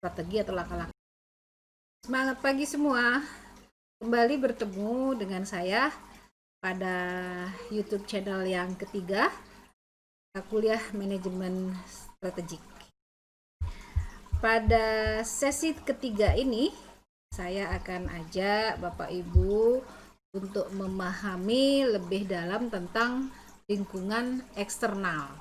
strategi atau langkah-langkah. Semangat pagi semua, kembali bertemu dengan saya pada YouTube channel yang ketiga, Kuliah Manajemen Strategik. Pada sesi ketiga ini, saya akan ajak Bapak Ibu untuk memahami lebih dalam tentang lingkungan eksternal.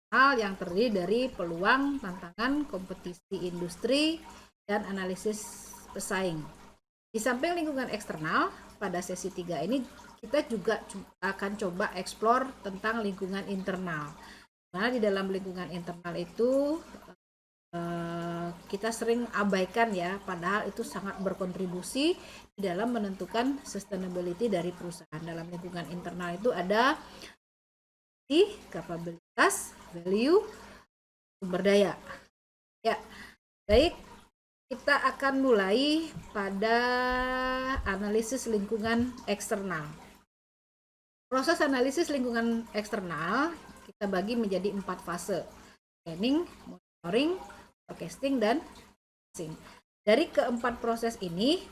Hal yang terdiri dari peluang, tantangan, kompetisi industri, dan analisis pesaing. Di samping lingkungan eksternal, pada sesi 3 ini kita juga akan coba eksplor tentang lingkungan internal. Nah, di dalam lingkungan internal itu kita sering abaikan ya, padahal itu sangat berkontribusi di dalam menentukan sustainability dari perusahaan. Dalam lingkungan internal itu ada kapabilitas, value, sumber daya. Ya, baik, kita akan mulai pada analisis lingkungan eksternal. Proses analisis lingkungan eksternal kita bagi menjadi 4 fase: planning, monitoring, forecasting, dan assessing. Dari keempat proses ini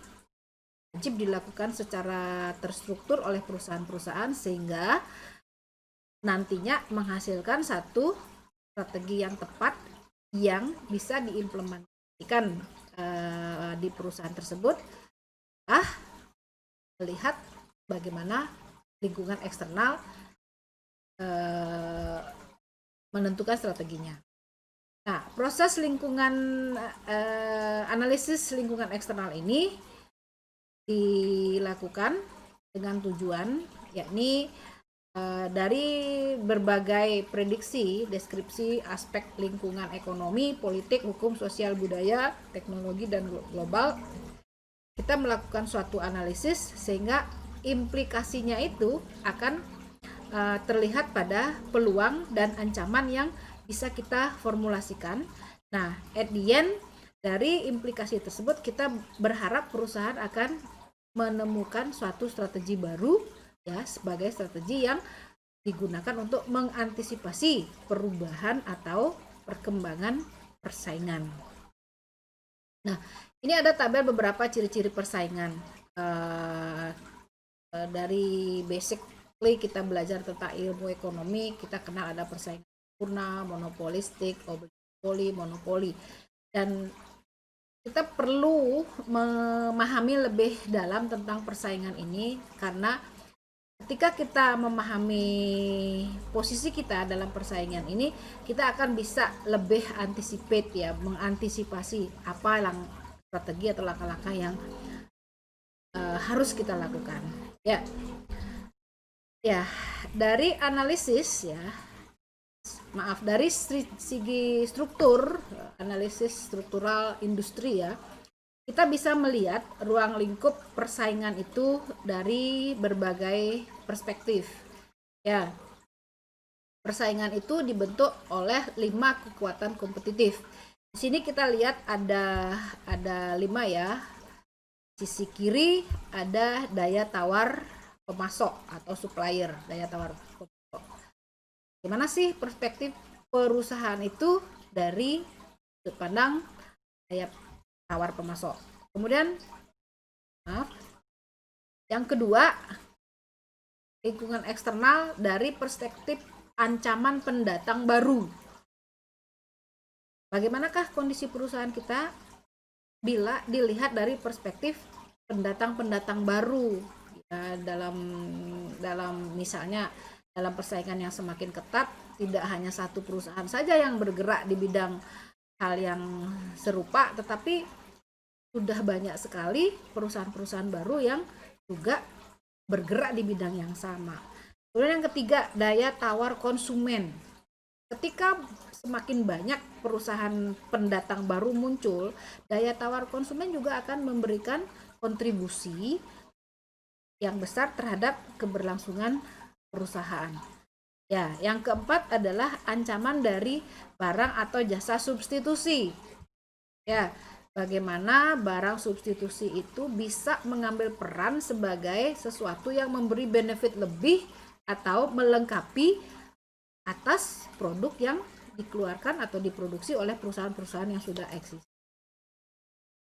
wajib dilakukan secara terstruktur oleh perusahaan-perusahaan sehingga nantinya menghasilkan satu strategi yang tepat yang bisa diimplementasikan di perusahaan tersebut, melihat bagaimana lingkungan eksternal menentukan strateginya. Nah, proses analisis lingkungan eksternal ini dilakukan dengan tujuan, yakni dari berbagai prediksi, deskripsi aspek lingkungan ekonomi, politik, hukum, sosial, budaya, teknologi, dan global, kita melakukan suatu analisis sehingga implikasinya itu akan terlihat pada peluang dan ancaman yang bisa kita formulasikan. Nah, at the end dari implikasi tersebut kita berharap perusahaan akan menemukan suatu strategi baru ya, sebagai strategi yang digunakan untuk mengantisipasi perubahan atau perkembangan persaingan. Nah, ini ada tabel beberapa ciri-ciri persaingan. Dari basically kita belajar tentang ilmu ekonomi, kita kenal ada persaingan sempurna, monopolistik, oligopoli, monopoli. Dan kita perlu memahami lebih dalam tentang persaingan ini karena ketika kita memahami posisi kita dalam persaingan ini, kita akan bisa lebih anticipate ya, mengantisipasi apa yang strategi atau langkah-langkah yang harus kita lakukan. Ya, dari analisis dari segi struktur, analisis struktural industri ya, kita bisa melihat ruang lingkup persaingan itu dari berbagai perspektif. Ya, persaingan itu dibentuk oleh 5 kekuatan kompetitif. Di sini kita lihat ada 5 ya. Sisi kiri ada daya tawar pemasok atau supplier, daya tawar pemasok. Gimana sih perspektif perusahaan itu dari sudut pandang daya tawar pemasok. Kemudian yang kedua, lingkungan eksternal dari perspektif ancaman pendatang baru. Bagaimanakah kondisi perusahaan kita bila dilihat dari perspektif pendatang-pendatang baru ya, dalam misalnya dalam persaingan yang semakin ketat, tidak hanya satu perusahaan saja yang bergerak di bidang hal yang serupa, tetapi sudah banyak sekali perusahaan-perusahaan baru yang juga bergerak di bidang yang sama. Kemudian yang ketiga, daya tawar konsumen. Ketika semakin banyak perusahaan pendatang baru muncul, daya tawar konsumen juga akan memberikan kontribusi yang besar terhadap keberlangsungan perusahaan. Ya, yang keempat adalah ancaman dari barang atau jasa substitusi. Ya, bagaimana barang substitusi itu bisa mengambil peran sebagai sesuatu yang memberi benefit lebih atau melengkapi atas produk yang dikeluarkan atau diproduksi oleh perusahaan-perusahaan yang sudah eksis.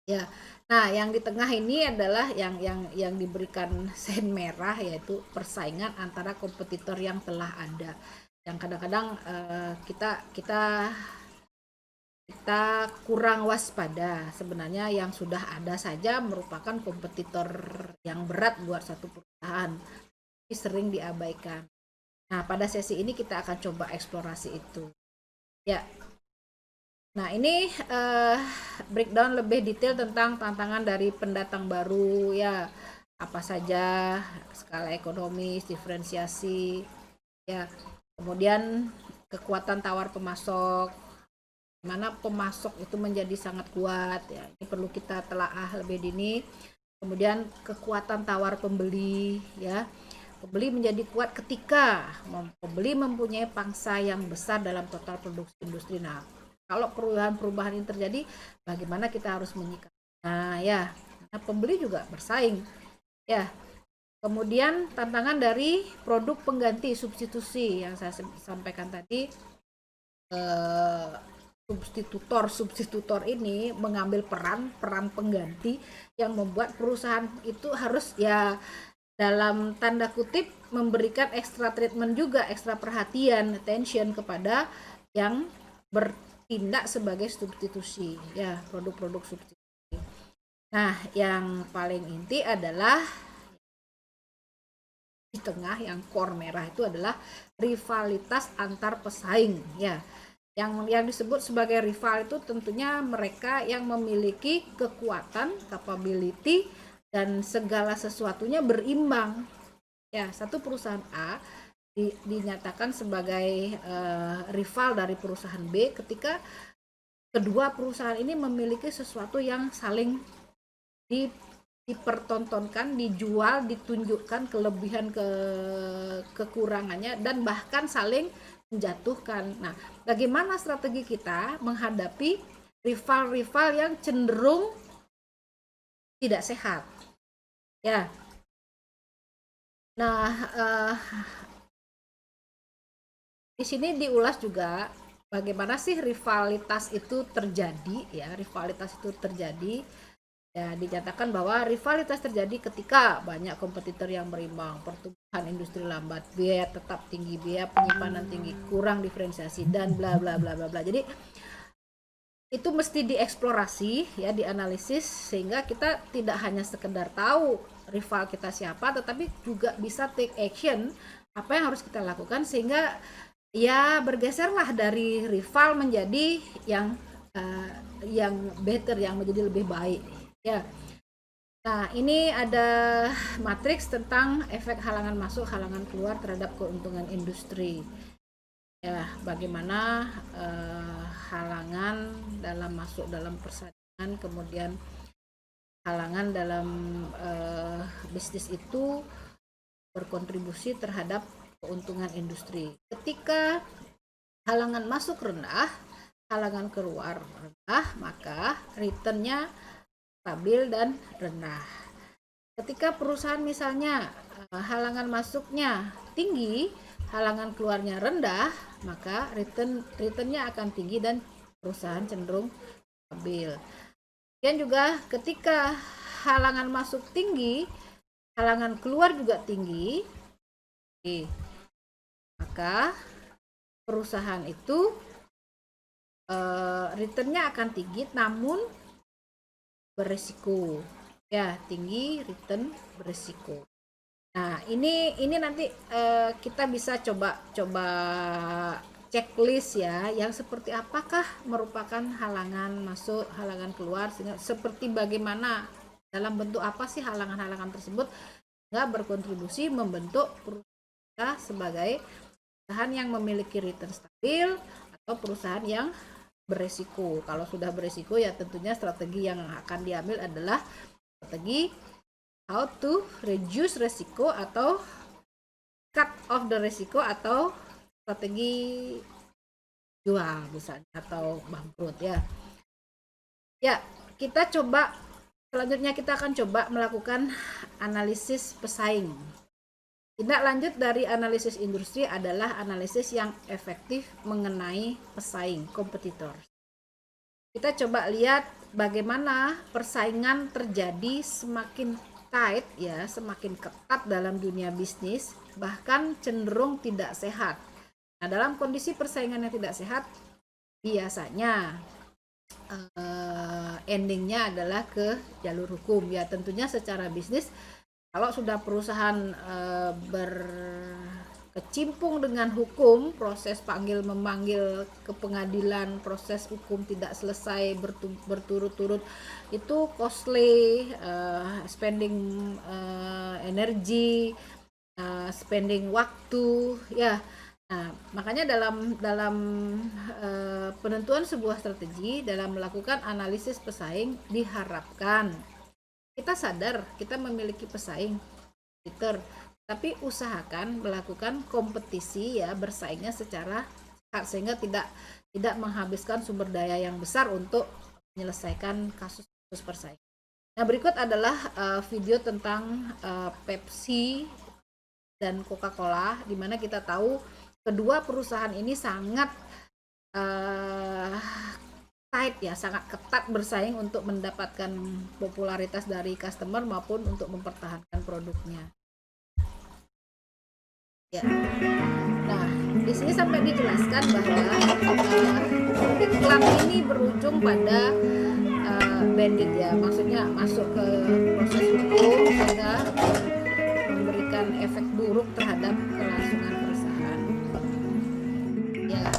Ya, nah yang di tengah ini adalah yang diberikan sein merah, yaitu persaingan antara kompetitor yang telah ada. Yang kadang-kadang kita kurang waspada. Sebenarnya yang sudah ada saja merupakan kompetitor yang berat buat satu perusahaan, tapi sering diabaikan. Nah, pada sesi ini kita akan coba eksplorasi itu. Ya, nah ini breakdown lebih detail tentang tantangan dari pendatang baru, ya, apa saja, skala ekonomis, diferensiasi, ya, kemudian kekuatan tawar pemasok, mana pemasok itu menjadi sangat kuat, ya, ini perlu kita telaah lebih dini. Kemudian kekuatan tawar pembeli, ya, pembeli menjadi kuat ketika pembeli mempunyai pangsa yang besar dalam total produksi industri. Nah, kalau perubahan-perubahan ini terjadi, bagaimana kita harus menyikapinya? Nah, ya, karena pembeli juga bersaing, ya. Kemudian tantangan dari produk pengganti substitusi yang saya sampaikan tadi, substitutor ini mengambil peran pengganti yang membuat perusahaan itu harus, ya, dalam tanda kutip, memberikan extra treatment juga, extra perhatian, attention kepada yang bertindak sebagai substitusi, ya, produk-produk substitusi. Nah, yang paling inti adalah di tengah, yang core merah itu adalah rivalitas antar pesaing, ya. Yang disebut sebagai rival itu tentunya mereka yang memiliki kekuatan, capability, dan segala sesuatunya berimbang. Ya, satu perusahaan A dinyatakan sebagai rival dari perusahaan B ketika kedua perusahaan ini memiliki sesuatu yang saling dipertontonkan, dijual, ditunjukkan kelebihan kekurangannya, dan bahkan saling menjatuhkan. Nah, bagaimana strategi kita menghadapi rival-rival yang cenderung tidak sehat? Ya. Nah, di sini diulas juga bagaimana sih rivalitas itu terjadi, ya. Rivalitas itu terjadi, ya, dinyatakan bahwa rivalitas terjadi ketika banyak kompetitor yang berimbang, pertumbuhan industri lambat, biaya tetap tinggi, biaya penyimpanan tinggi, kurang diferensiasi, dan bla bla bla bla bla. Jadi itu mesti dieksplorasi, ya, dianalisis, sehingga kita tidak hanya sekedar tahu rival kita siapa, tetapi juga bisa take action apa yang harus kita lakukan sehingga, ya, bergeserlah dari rival menjadi yang better, yang menjadi lebih baik, ya. Nah, ini ada matriks tentang efek halangan masuk, halangan keluar terhadap keuntungan industri. Ya, bagaimana halangan dalam masuk dalam persaingan, kemudian halangan dalam bisnis itu berkontribusi terhadap keuntungan industri. Ketika halangan masuk rendah, halangan keluar rendah, maka returnnya stabil dan rendah. Ketika perusahaan misalnya halangan masuknya tinggi, halangan keluarnya rendah, maka returnnya akan tinggi dan perusahaan cenderung stabil. Dan juga ketika halangan masuk tinggi, halangan keluar juga tinggi, maka perusahaan itu returnnya akan tinggi namun beresiko, ya, tinggi, return, beresiko. Nah, ini nanti kita bisa coba checklist, ya, yang seperti apakah merupakan halangan masuk, halangan keluar, seperti bagaimana, dalam bentuk apa sih halangan-halangan tersebut nggak berkontribusi membentuk perusahaan sebagai perusahaan yang memiliki return stabil atau perusahaan yang beresiko. Kalau sudah beresiko, ya tentunya strategi yang akan diambil adalah strategi how to reduce resiko atau cut off the resiko, atau strategi jual misalnya, atau bangkrut, ya. Ya, kita coba selanjutnya kita akan coba melakukan analisis pesaing. Tindak lanjut dari analisis industri adalah analisis yang efektif mengenai pesaing, kompetitor. Kita coba lihat bagaimana persaingan terjadi semakin tight ya, semakin ketat dalam dunia bisnis, bahkan cenderung tidak sehat. Nah, dalam kondisi persaingan yang tidak sehat, biasanya endingnya adalah ke jalur hukum. Ya tentunya secara bisnis, kalau sudah perusahaan berkecimpung dengan hukum, proses panggil memanggil ke pengadilan, proses hukum tidak selesai berturut-turut, itu costly, spending energi, spending waktu ya. Nah, makanya dalam penentuan sebuah strategi, dalam melakukan analisis pesaing, diharapkan kita sadar kita memiliki pesaing, kompetitor, tapi usahakan melakukan kompetisi ya, bersaingnya secara sehat sehingga tidak menghabiskan sumber daya yang besar untuk menyelesaikan kasus-kasus persaingan. Nah, berikut adalah video tentang Pepsi dan Coca-Cola, di mana kita tahu kedua perusahaan ini sangat tight ya, sangat ketat bersaing untuk mendapatkan popularitas dari customer maupun untuk mempertahankan produknya. Ya. Nah, di sini sampai dijelaskan bahwa iklan ini berujung pada bandit ya, maksudnya masuk ke proses hukum sehingga memberikan efek buruk terhadap kelangsungan perusahaan. Ya.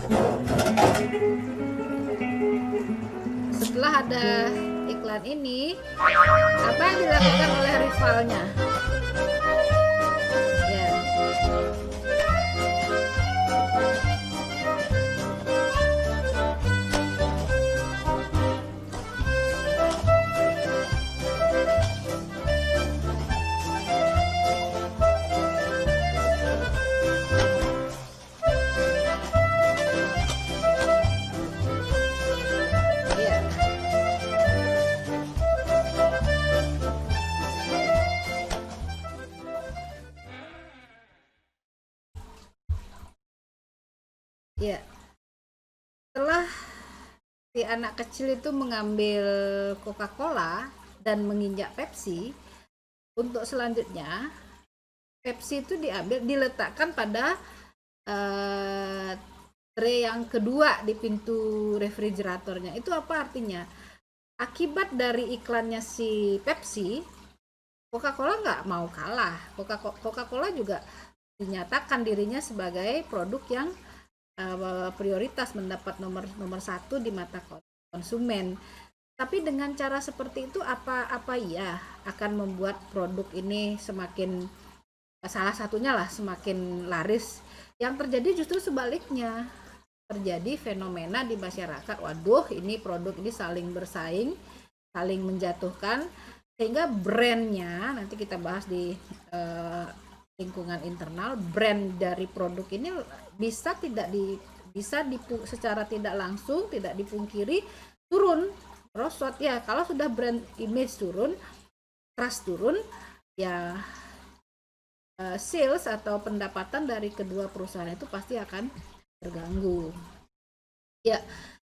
Setelah ada iklan ini, apa yang dilakukan oleh rivalnya? Ya. Ya, setelah si anak kecil itu mengambil Coca-Cola dan menginjak Pepsi, untuk selanjutnya Pepsi itu diletakkan pada tray yang kedua di pintu refrigeratornya. Itu apa artinya? Akibat dari iklannya si Pepsi, Coca-Cola nggak mau kalah. Coca-Cola juga dinyatakan dirinya sebagai produk yang prioritas, mendapat nomor satu di mata konsumen. Tapi dengan cara seperti itu apa ya akan membuat produk ini semakin, salah satunya lah, semakin laris? Yang terjadi justru sebaliknya, terjadi fenomena di masyarakat, waduh ini produk ini saling bersaing, saling menjatuhkan, sehingga brandnya, nanti kita bahas di lingkungan internal, brand dari produk ini bisa secara tidak langsung, tidak dipungkiri turun, merosot ya. Kalau sudah brand image turun, trust turun, ya sales atau pendapatan dari kedua perusahaan itu pasti akan terganggu. Ya,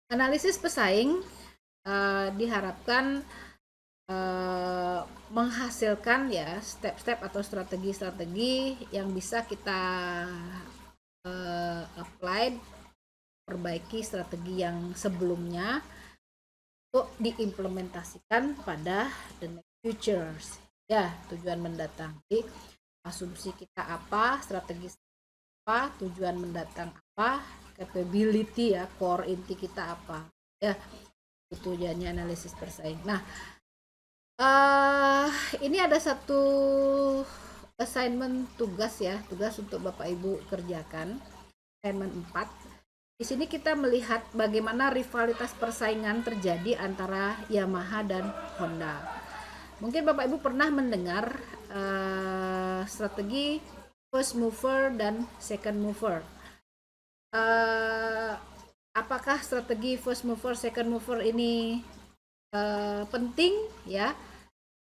analisis pesaing diharapkan menghasilkan ya step-step atau strategi-strategi yang bisa kita apply, perbaiki strategi yang sebelumnya untuk diimplementasikan pada the next futures ya, tujuan mendatang. Jadi asumsi kita apa, strategi apa, tujuan mendatang apa, capability ya, core inti kita apa ya, itu tujuannya analisis persaing. Nah, ini ada satu assignment tugas ya, tugas untuk Bapak Ibu kerjakan, assignment 4. Di sini kita melihat bagaimana rivalitas persaingan terjadi antara Yamaha dan Honda. Mungkin Bapak Ibu pernah mendengar strategi first mover dan second mover. Apakah strategi first mover, second mover ini penting ya?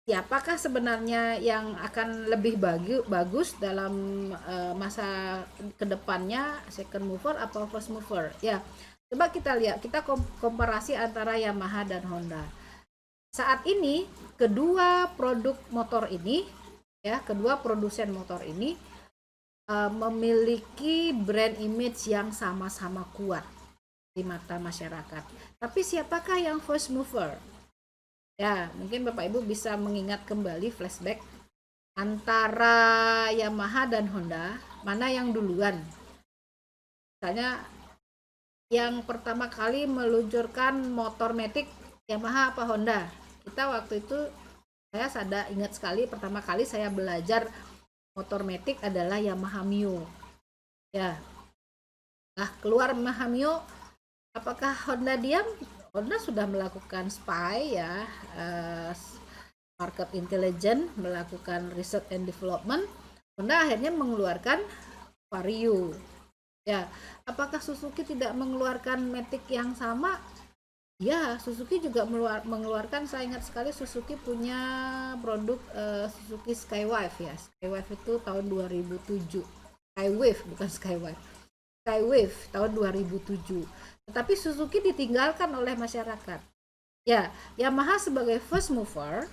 siapakah sebenarnya yang akan lebih bagus dalam masa kedepannya, second mover atau first mover? Ya, coba kita lihat, kita komparasi antara Yamaha dan Honda. Saat ini kedua produk motor ini, ya, kedua produsen motor ini memiliki brand image yang sama-sama kuat di mata masyarakat. Tapi siapakah yang first mover? Ya, mungkin Bapak Ibu bisa mengingat kembali flashback antara Yamaha dan Honda, mana yang duluan? Misalnya yang pertama kali meluncurkan motor matic, Yamaha apa Honda? Kita waktu itu, saya ingat sekali pertama kali saya belajar motor matic adalah Yamaha Mio. Ya. Nah, keluar Yamaha Mio, apakah Honda diam? Honda sudah melakukan SPY, ya, market intelligence, melakukan research and development. Honda akhirnya mengeluarkan Vario. Ya, apakah Suzuki tidak mengeluarkan Matic yang sama? Ya, Suzuki juga mengeluarkan. Saya ingat sekali Suzuki punya produk Suzuki Skywave, ya. Skywave itu tahun 2007. Skywave, bukan Skywave. Skywave tahun 2007. Tetapi Suzuki ditinggalkan oleh masyarakat. Ya, Yamaha sebagai first mover,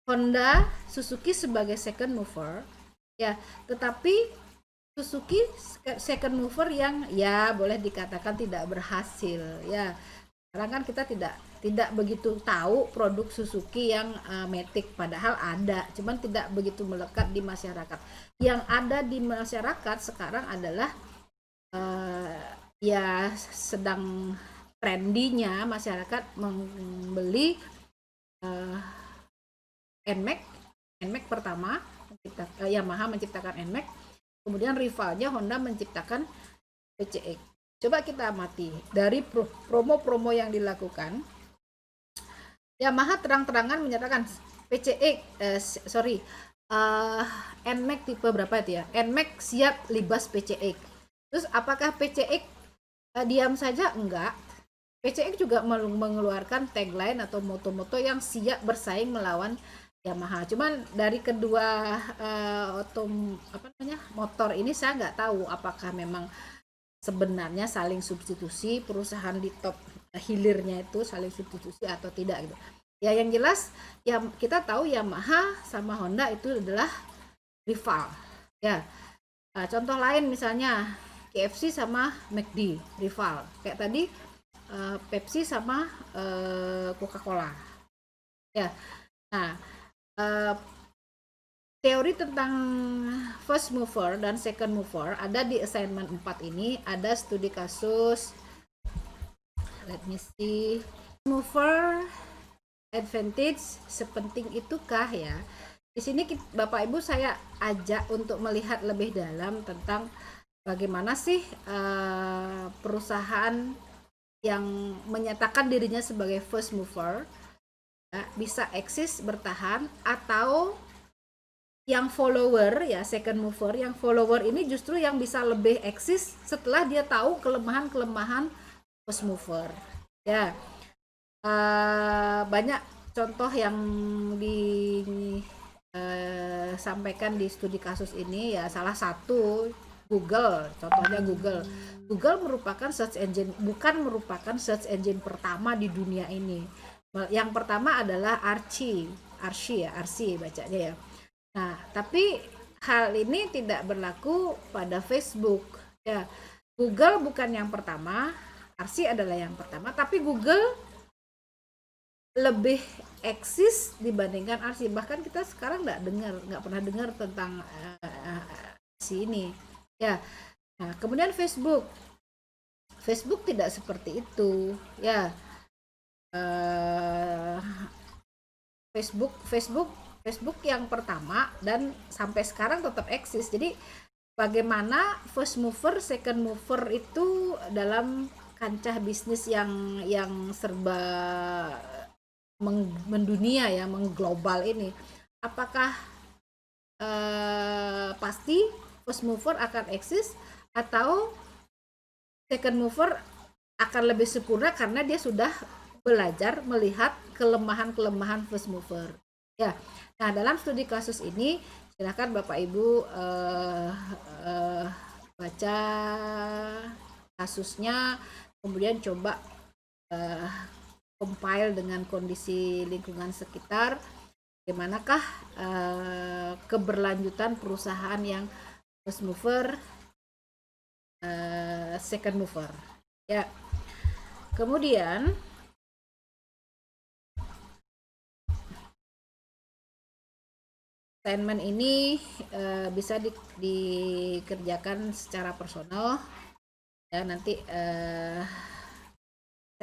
Honda, Suzuki sebagai second mover. Ya, tetapi Suzuki second mover yang ya boleh dikatakan tidak berhasil, ya. Sekarang kan kita tidak begitu tahu produk Suzuki yang matic, padahal ada, cuman tidak begitu melekat di masyarakat. Yang ada di masyarakat sekarang adalah ya sedang trendinya masyarakat membeli NMAX pertama, Yamaha menciptakan NMAX, kemudian rivalnya Honda menciptakan PCX. Coba kita amati dari promo-promo yang dilakukan. Yamaha terang-terangan menyatakan NMAX tipe berapa itu ya? NMAX siap libas PCX. Terus apakah PCX diam saja? Enggak. PCX juga mengeluarkan tagline atau moto-moto yang siap bersaing melawan Yamaha. Cuman dari kedua motor ini saya nggak tahu apakah memang sebenarnya saling substitusi, perusahaan di top hilirnya itu saling substitusi atau tidak gitu. Ya, yang jelas ya kita tahu Yamaha sama Honda itu adalah rival. Ya. Contoh lain misalnya KFC sama McD, rival. Kayak tadi Pepsi sama Coca-Cola. Ya. Nah, teori tentang first mover dan second mover ada di assignment 4 ini, ada studi kasus. Let me see. Mover advantage sepenting itukah, ya? Di sini Bapak Ibu saya ajak untuk melihat lebih dalam tentang bagaimana sih perusahaan yang menyatakan dirinya sebagai first mover bisa eksis bertahan, atau yang follower, ya, second mover, yang follower ini justru yang bisa lebih eksis setelah dia tahu kelemahan-kelemahan first mover. Ya, banyak contoh yang disampaikan di studi kasus ini, ya. Salah satu Google, contohnya Google merupakan search engine, bukan merupakan search engine pertama di dunia ini. Yang pertama adalah Archie bacanya, ya. Nah, tapi hal ini tidak berlaku pada Facebook, ya. Google bukan yang pertama, Archie adalah yang pertama, tapi Google lebih eksis dibandingkan Archie. Bahkan kita sekarang nggak pernah dengar tentang Archie ini, ya. Nah, kemudian Facebook tidak seperti itu, ya. Facebook yang pertama dan sampai sekarang tetap eksis. Jadi bagaimana first mover, second mover itu dalam kancah bisnis yang serba mendunia, ya, mengglobal ini, apakah pasti first mover akan eksis atau second mover akan lebih sempurna karena dia sudah belajar melihat kelemahan-kelemahan first mover. Ya, nah dalam studi kasus ini silakan Bapak Ibu baca kasusnya, kemudian coba compile dengan kondisi lingkungan sekitar, bagaimanakah keberlanjutan perusahaan yang first mover, second mover. Ya, kemudian assignment ini bisa dikerjakan secara personal ya, nanti bisa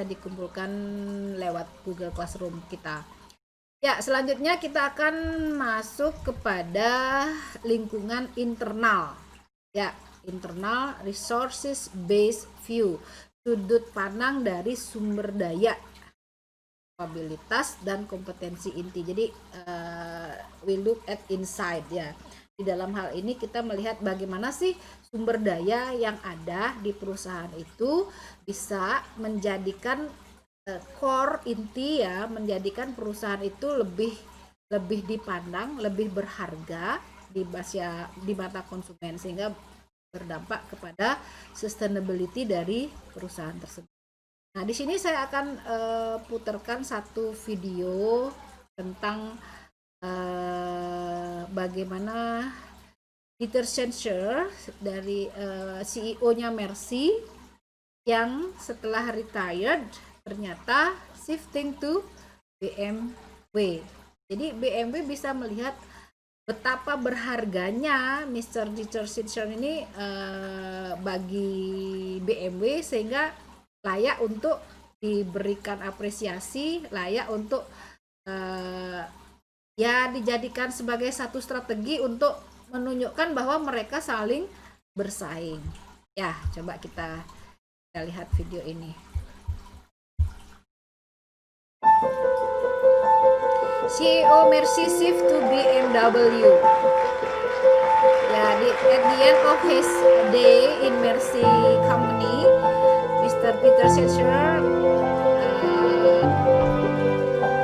dikumpulkan lewat Google Classroom kita. Ya, selanjutnya kita akan masuk kepada lingkungan internal. Ya, internal resources based view, sudut pandang dari sumber daya, kapabilitas dan kompetensi inti. Jadi we look at inside ya. Di dalam hal ini kita melihat bagaimana sih sumber daya yang ada di perusahaan itu bisa menjadikan core inti ya, menjadikan perusahaan itu lebih dipandang, lebih berharga di mata konsumen, sehingga berdampak kepada sustainability dari perusahaan tersebut. Nah, di sini saya akan putarkan satu video tentang bagaimana Peter Schenscher dari CEO-nya Mercy yang setelah retired ternyata shifting to BMW. Jadi BMW bisa melihat betapa berharganya Mr. Peter Schenscher ini bagi BMW, sehingga layak untuk diberikan apresiasi, layak untuk ya dijadikan sebagai satu strategi untuk menunjukkan bahwa mereka saling bersaing. Ya, coba kita lihat video ini. CEO Mercy shift to BMW. Ya, at the end of his day in Mercy company, Mr. Peter Schenscher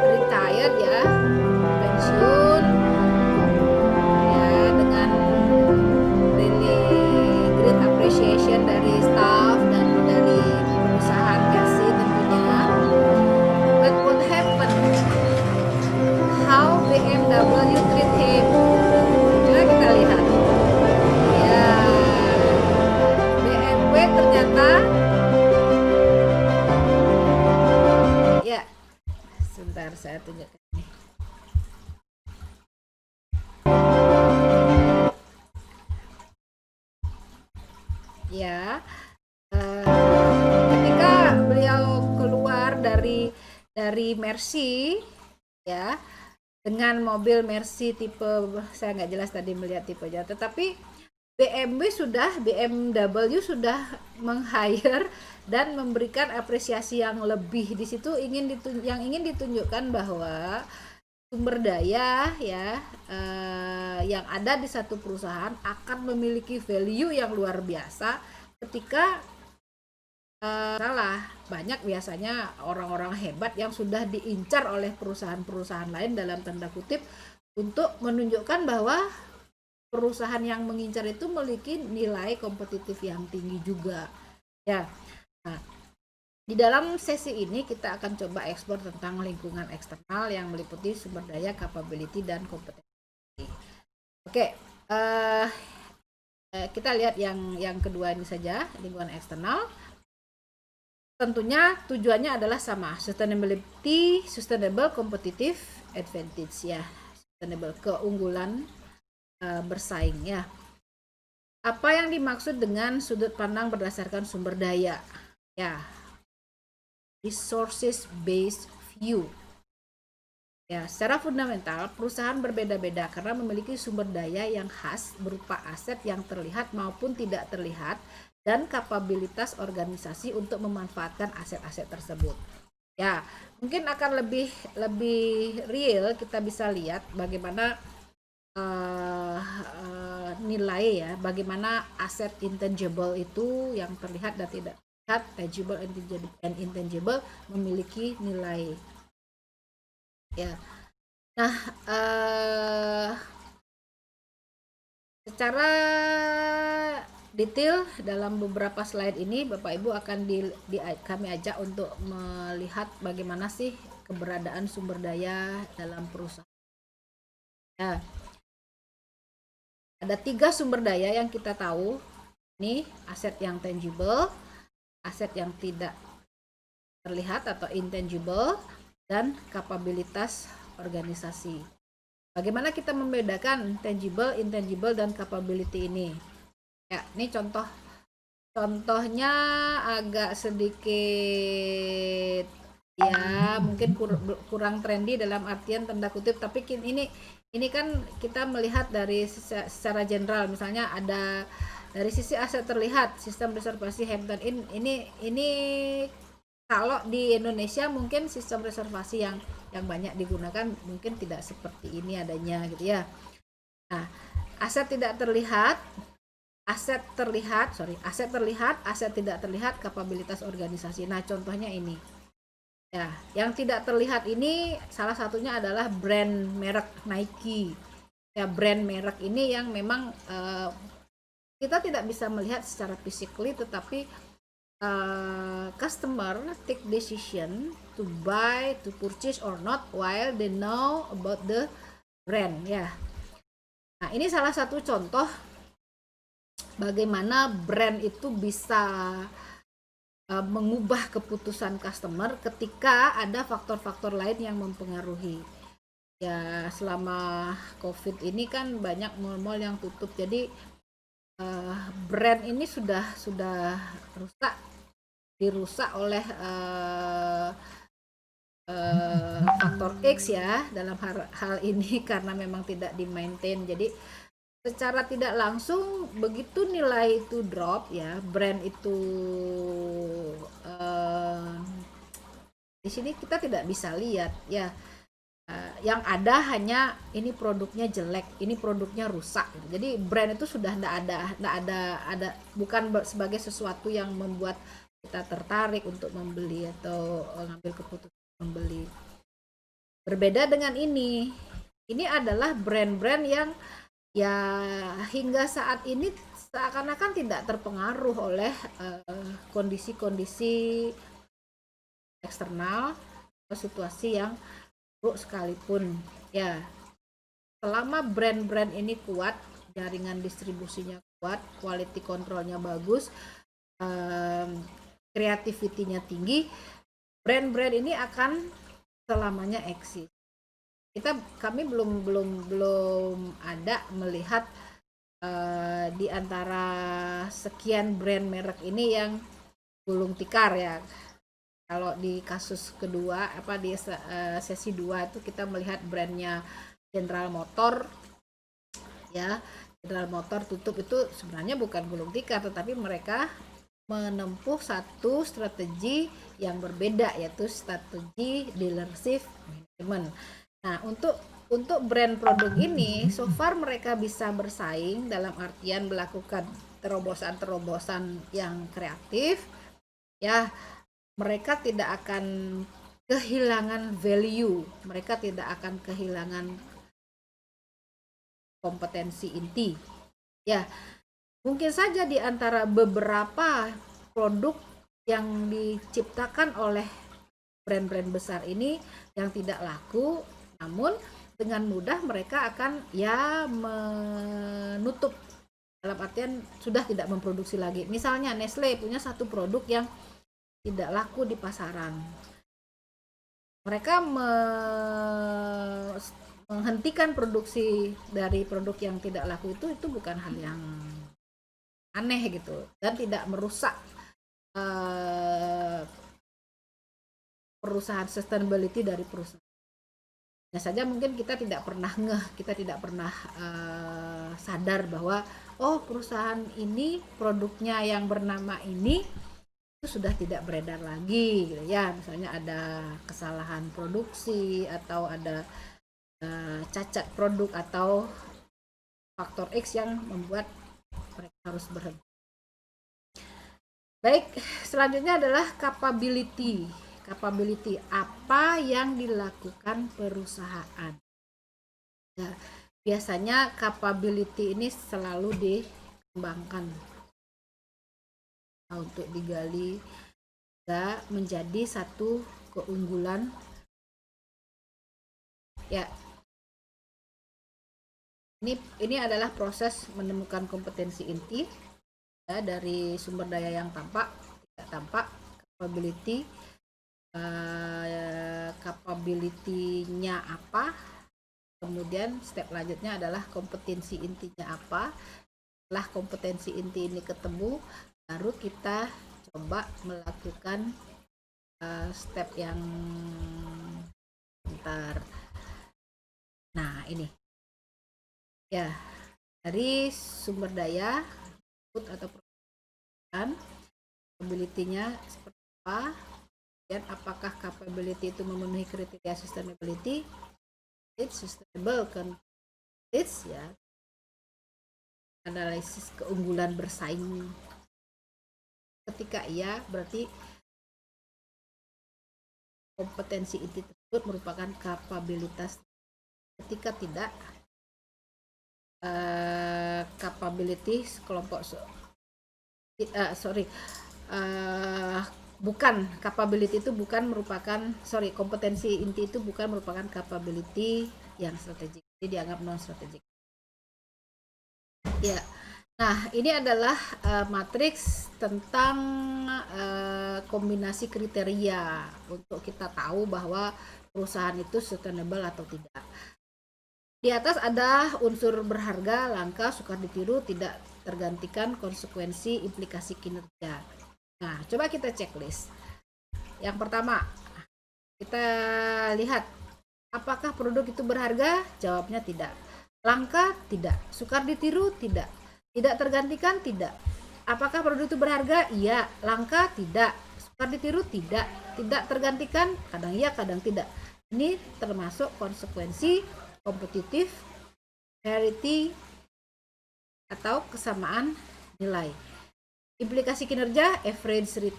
retired ya, pensiun ya, dengan really great appreciation dari staff dan dari perusahaan Mercy tentunya. But what happened? How BMW treat him? Coba kita lihat. Ya, BMW ternyata ya, sebentar saya tunjukkan ini. Ya, ketika beliau keluar dari Mercy ya, dengan mobil Mercy tipe, saya nggak jelas tadi melihat tipenya, tetapi BMW sudah meng-hire dan memberikan apresiasi yang lebih. Di situ yang ingin ditunjukkan bahwa sumber daya ya yang ada di satu perusahaan akan memiliki value yang luar biasa ketika banyak biasanya orang-orang hebat yang sudah diincar oleh perusahaan-perusahaan lain dalam tanda kutip untuk menunjukkan bahwa perusahaan yang mengincar itu memiliki nilai kompetitif yang tinggi juga ya. Nah, di dalam sesi ini kita akan coba eksplor tentang lingkungan eksternal yang meliputi sumber daya, capability, dan kompetensi. Oke, kita lihat yang kedua ini saja, lingkungan eksternal. Tentunya tujuannya adalah sama, sustainability, sustainable competitive advantage ya, sustainable, keunggulan bersaing ya. Apa yang dimaksud dengan sudut pandang berdasarkan sumber daya? Ya, resources based view. Ya, secara fundamental perusahaan berbeda-beda karena memiliki sumber daya yang khas berupa aset yang terlihat maupun tidak terlihat dan kapabilitas organisasi untuk memanfaatkan aset-aset tersebut. Ya, mungkin akan lebih real kita bisa lihat bagaimana nilai ya, bagaimana aset intangible itu yang terlihat dan tidak terlihat, tangible and intangible memiliki nilai. Ya, Nah, secara detail dalam beberapa slide ini Bapak Ibu akan kami ajak untuk melihat bagaimana sih keberadaan sumber daya dalam perusahaan. Ya, ada 3 sumber daya yang kita tahu. Ini aset yang tangible, aset yang tidak terlihat atau intangible, dan kapabilitas organisasi. Bagaimana kita membedakan tangible, intangible, dan capability ini? Ya, ini contohnya agak sedikit ya mungkin kurang trendy dalam artian tanda kutip, tapi ini kan kita melihat dari secara general. Misalnya ada dari sisi aset terlihat sistem reservasi Hampton Inn, ini kalau di Indonesia mungkin sistem reservasi yang banyak digunakan mungkin tidak seperti ini adanya gitu ya. Nah, aset tidak terlihat, aset terlihat, aset tidak terlihat, kapabilitas organisasi. Nah, contohnya ini. Ya, yang tidak terlihat ini salah satunya adalah brand merek Nike. Ya, brand merek ini yang memang kita tidak bisa melihat secara physically, tetapi customer take decision to buy, to purchase or not while they know about the brand ya. Nah, ini salah satu contoh bagaimana brand itu bisa mengubah keputusan customer ketika ada faktor-faktor lain yang mempengaruhi. Ya, selama COVID ini kan banyak mall-mall yang tutup, jadi brand ini sudah dirusak oleh faktor X ya dalam hal ini karena memang tidak di-maintain. Jadi secara tidak langsung begitu nilai itu drop ya, brand itu di sini kita tidak bisa lihat ya, yang ada hanya ini produknya jelek, ini produknya rusak. Jadi brand itu sudah tidak ada bukan sebagai sesuatu yang membuat kita tertarik untuk membeli atau ngambil keputusan membeli. Berbeda dengan ini adalah brand-brand yang ya hingga saat ini seakan-akan tidak terpengaruh oleh kondisi-kondisi eksternal atau situasi yang buruk sekalipun ya. Selama brand-brand ini kuat, jaringan distribusinya kuat, quality controlnya bagus, kreativitinya tinggi, brand-brand ini akan selamanya eksis. Kami belum ada melihat di antara sekian brand merek ini yang gulung tikar ya. Kalau di kasus kedua di sesi 2 itu kita melihat brandnya General Motor ya. General Motor tutup itu sebenarnya bukan gulung tikar, tetapi mereka menempuh satu strategi yang berbeda, yaitu strategi dealership management. Nah, untuk brand produk ini so far mereka bisa bersaing dalam artian melakukan terobosan-terobosan yang kreatif ya. Mereka tidak akan kehilangan value, mereka tidak akan kehilangan kompetensi inti ya. Mungkin saja di antara beberapa produk yang diciptakan oleh brand-brand besar ini yang tidak laku, namun dengan mudah mereka akan ya menutup, dalam artian sudah tidak memproduksi lagi. Misalnya Nestle punya satu produk yang tidak laku di pasaran, mereka menghentikan produksi dari produk yang tidak laku itu bukan hal yang aneh gitu, dan tidak merusak perusahaan, sustainability dari perusahaan. Hanya saja mungkin kita tidak pernah kita tidak pernah sadar bahwa perusahaan ini produknya yang bernama ini itu sudah tidak beredar lagi gitu ya. Misalnya ada kesalahan produksi atau ada cacat produk atau faktor X yang membuat mereka harus berhenti. Baik, selanjutnya adalah capability. Apa yang dilakukan perusahaan. Ya, biasanya capability ini selalu dikembangkan untuk digali menjadi satu keunggulan. Ya, ini adalah proses menemukan kompetensi inti ya, dari sumber daya yang tampak, tidak tampak, capability, capability-nya apa, kemudian step lanjutnya adalah kompetensi intinya apa. Setelah kompetensi inti ini ketemu, baru kita coba melakukan step yang bentar. Nah, ini ya, dari sumber daya atau perusahaan, capability-nya seperti apa, dan apakah capability itu memenuhi kriteria sustainability, it's sustainable kan, it's ya, analisis keunggulan bersaing. Ketika iya, berarti kompetensi inti tersebut merupakan kapabilitas. Ketika tidak, capability kelompok bukan capability itu bukan merupakan kompetensi inti itu bukan merupakan capability yang strategik, jadi dianggap non strategik. Ya, nah ini adalah matriks tentang kombinasi kriteria untuk kita tahu bahwa perusahaan itu sustainable atau tidak. Di atas ada unsur berharga, langka, sukar ditiru, tidak tergantikan, konsekuensi, implikasi kinerja. Nah, coba kita checklist. Yang pertama, kita lihat apakah produk itu berharga? Jawabnya tidak. Langka? Tidak. Sukar ditiru? Tidak. Tidak tergantikan? Tidak. Apakah produk itu berharga? Iya. Langka? Tidak. Sukar ditiru? Tidak. Tidak tergantikan? Kadang iya, kadang tidak. Ini termasuk konsekuensi kompetitif, parity, atau kesamaan nilai. Implikasi kinerja, average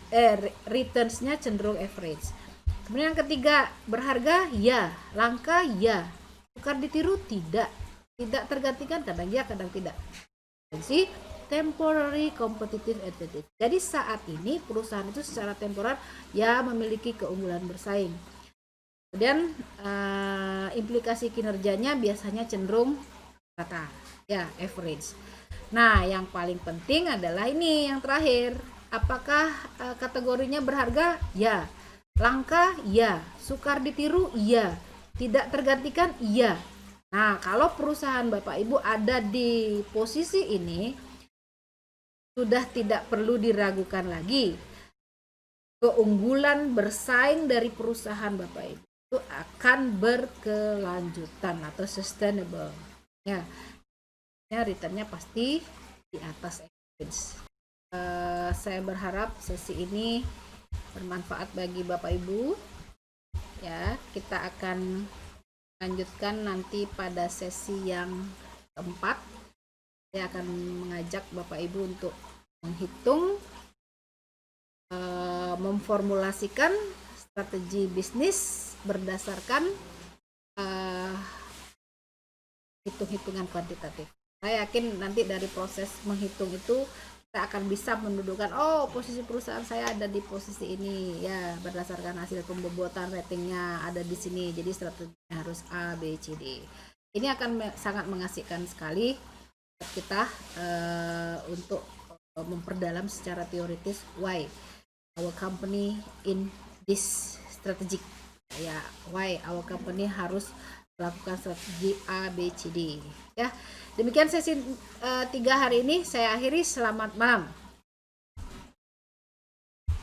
returns-nya cenderung average. Kemudian yang ketiga, berharga ya, langka ya, sukar ditiru tidak, tidak tergantikan kadang ya kadang tidak. Jadi temporary competitive advantage. Jadi saat ini perusahaan itu secara temporer ya memiliki keunggulan bersaing. Kemudian implikasi kinerjanya biasanya cenderung rata, ya average. Nah, yang paling penting adalah ini yang terakhir. Apakah kategorinya berharga? Ya. Langka? Ya. Sukar ditiru? Iya. Tidak tergantikan? Iya. Nah, kalau perusahaan Bapak Ibu ada di posisi ini, sudah tidak perlu diragukan lagi. Keunggulan bersaing dari perusahaan Bapak Ibu itu akan berkelanjutan atau sustainable. Ya, returnnya pasti di atas average. Saya berharap sesi ini bermanfaat bagi Bapak Ibu. Ya, kita akan lanjutkan nanti pada sesi yang keempat. Saya akan mengajak Bapak Ibu untuk menghitung, memformulasikan strategi bisnis berdasarkan hitung-hitungan kuantitatif. Saya yakin nanti dari proses menghitung itu kita akan bisa mendudukan, oh posisi perusahaan saya ada di posisi ini ya, berdasarkan hasil pembobotan ratingnya ada di sini, jadi strateginya harus A, B, C, D. Ini akan sangat mengasihkan sekali kita untuk memperdalam secara teoritis why our company in this strategic, ya why our company harus melakukan strategi A, B, C, D. Ya, demikian sesi 3 hari ini saya akhiri. Selamat malam.